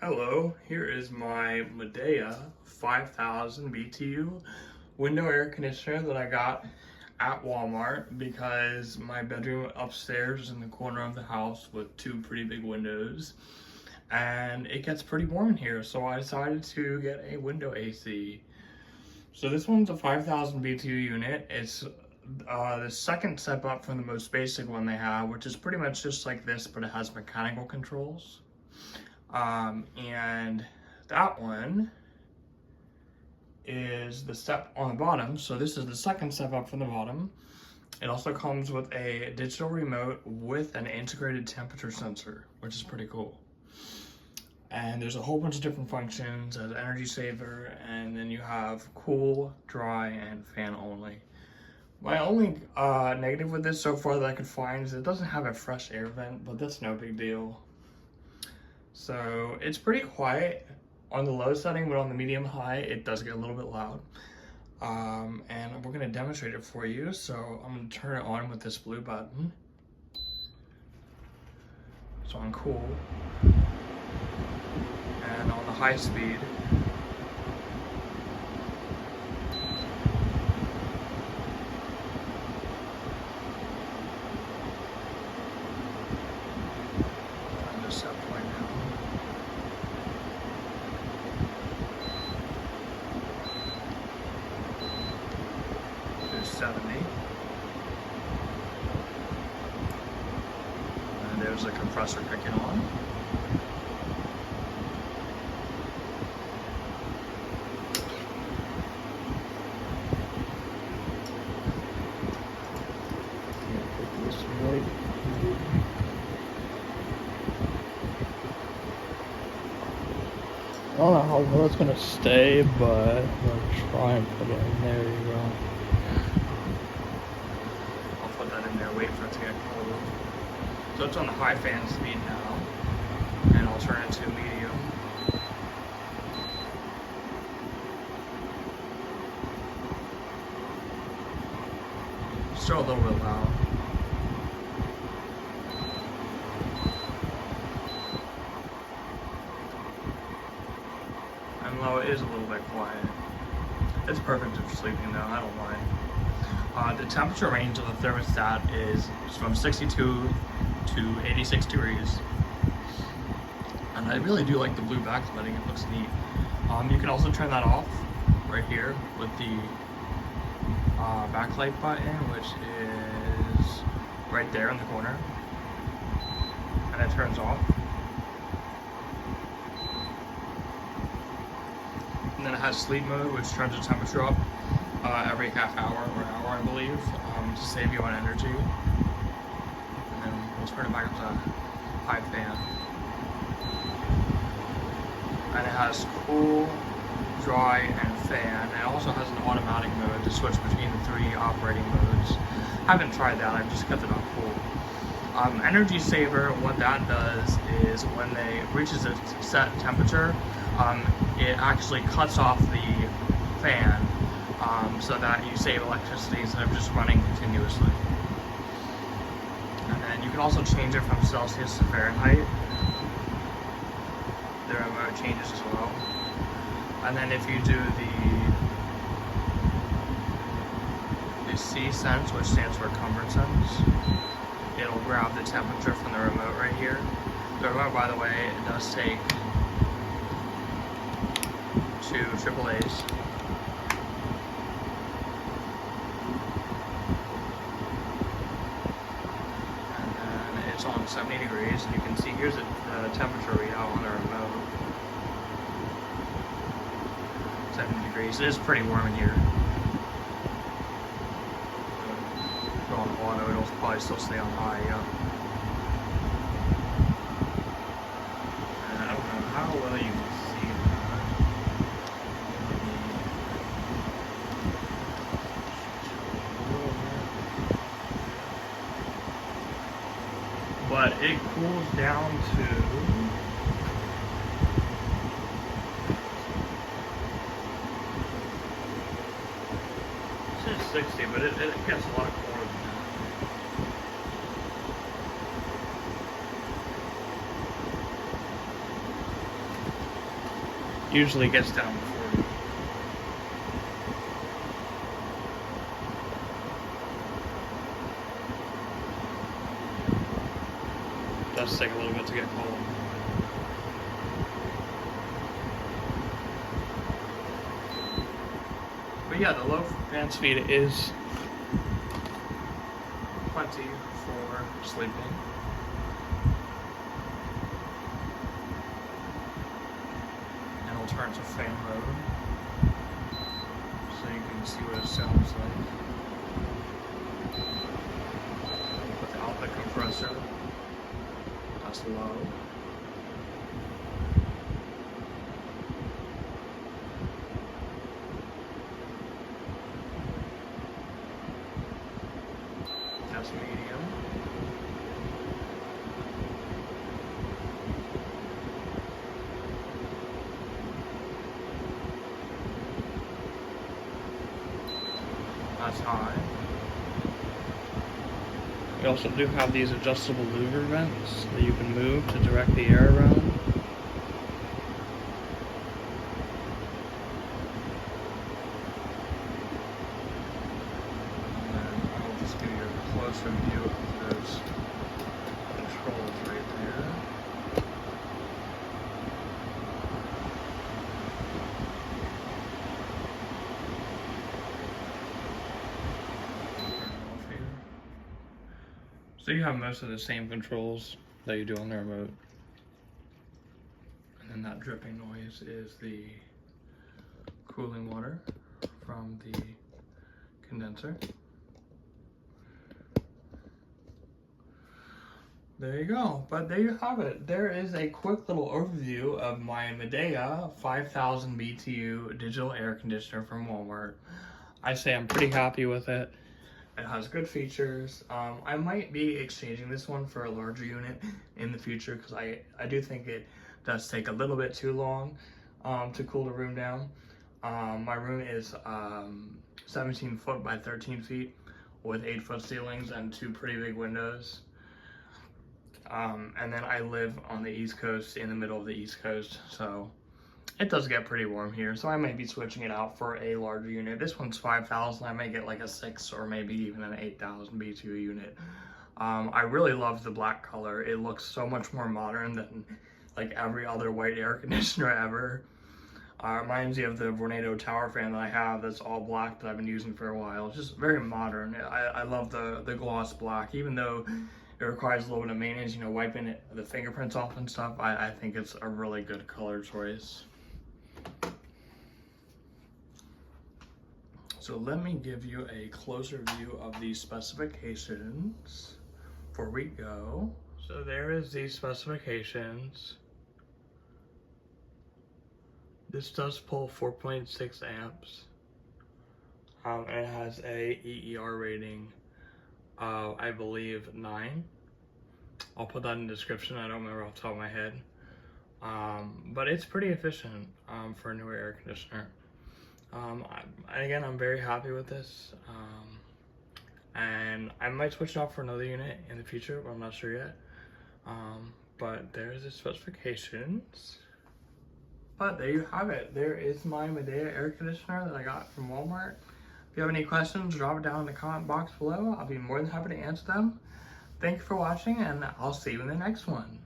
Hello, here is my Midea 5000 BTU window air conditioner that I got at Walmart because my bedroom upstairs is in the corner of the house with two pretty big windows and it gets pretty warm in here, so I decided to get a window AC. So this one's a 5000 BTU unit. It's the second step up from the most basic one they have, which is pretty much just like this, but it has mechanical controls. And that one is the step on the bottom. So this is the second step up from the bottom. It also comes with a digital remote with an integrated temperature sensor, which is pretty cool. And there's a whole bunch of different functions as energy saver, and then you have cool, dry, and fan only. My only negative with this so far that I could find is it doesn't have a fresh air vent, but that's no big deal. So it's pretty quiet on the low setting, but on the medium high, it does get a little bit loud. And we're gonna demonstrate it for you. So I'm gonna turn it on with this blue button. So on cool. And on the high speed. I'm just set point now. There's 70. And there's the compressor kicking on. I don't know how well it's gonna stay, but I'm gonna try and put it in. There you go. I'll put that in there, wait for it to get cold. So it's on the high fan speed now, and I'll turn it to medium. Still a little bit loud. And low, it is a little bit quiet. It's perfect for sleeping though, I don't mind. The temperature range of the thermostat is from 62 to 86 degrees. And I really do like the blue backlighting, it looks neat. You can also turn that off right here with the backlight button, which is right there in the corner. And it turns off. And then it has sleep mode, which turns the temperature up every half hour or hour, I believe, to save you on energy. And then we'll turn it back up to high fan. And it has cool, dry, and fan. It also has an automatic mode to switch between the three operating modes. I haven't tried that, I've just kept it on cool. Energy saver, what that does is when it reaches a set temperature, it actually cuts off the fan so that you save electricity instead of just running continuously. And then you can also change it from Celsius to Fahrenheit. The remote changes as well. And then if you do the C sense, which stands for comfort sense, it'll grab the temperature from the remote right here. The remote, by the way, it does take 2 AAAs. And then it's on 70 degrees, and you can see here's the temperature readout on the remote. 70 degrees. It is pretty warm in here. Go on auto, it'll probably still stay on high, yeah. And I don't know how well you can see that. But it cools down to 60, but it gets a lot cooler than that. usually gets down to 40. It does take a little bit to get cold. But yeah, the low fan speed is plenty for sleeping. And I'll turn to fan mode so you can see what it sounds like without the compressor. That's low. That's medium. That's high. We also do have these adjustable louver vents that you can move to direct the air around. And then I'll just give you a closer view of those controls right there. So you have most of the same controls that you do on the remote. And then that dripping noise is the cooling water from the condenser. There you go. But there you have it. There is a quick little overview of my Midea 5000 BTU digital air conditioner from Walmart. I say I'm pretty happy with it. It has good features. I might be exchanging this one for a larger unit in the future because I do think it does take a little bit too long to cool the room down. My room is 17 foot by 13 feet with 8-foot ceilings and 2 pretty big windows. And then I live on the East Coast, in the middle of the East Coast, so it does get pretty warm here, so I might be switching it out for a larger unit. This one's 5,000. I may get like a 6 or maybe even an 8,000 BTU unit. I really love the black color. It looks so much more modern than like every other white air conditioner ever. Reminds me of the Vornado tower fan that I have that's all black that I've been using for a while. It's just very modern. I love the gloss black, even though it requires a little bit of maintenance, you know, wiping the fingerprints off and stuff. I think it's a really good color choice. So let me give you a closer view of the specifications before we go. So there is the specifications. This does pull 4.6 amps. And it has a EER rating of, I believe, 9. I'll put that in the description. I don't remember off the top of my head. But it's pretty efficient for a newer air conditioner. Again, I'm very happy with this. And I might switch it out for another unit in the future, but I'm not sure yet. But there's the specifications. But there you have it. There is my Midea air conditioner that I got from Walmart. If you have any questions, drop it down in the comment box below. I'll be more than happy to answer them. Thank you for watching, and I'll see you in the next one.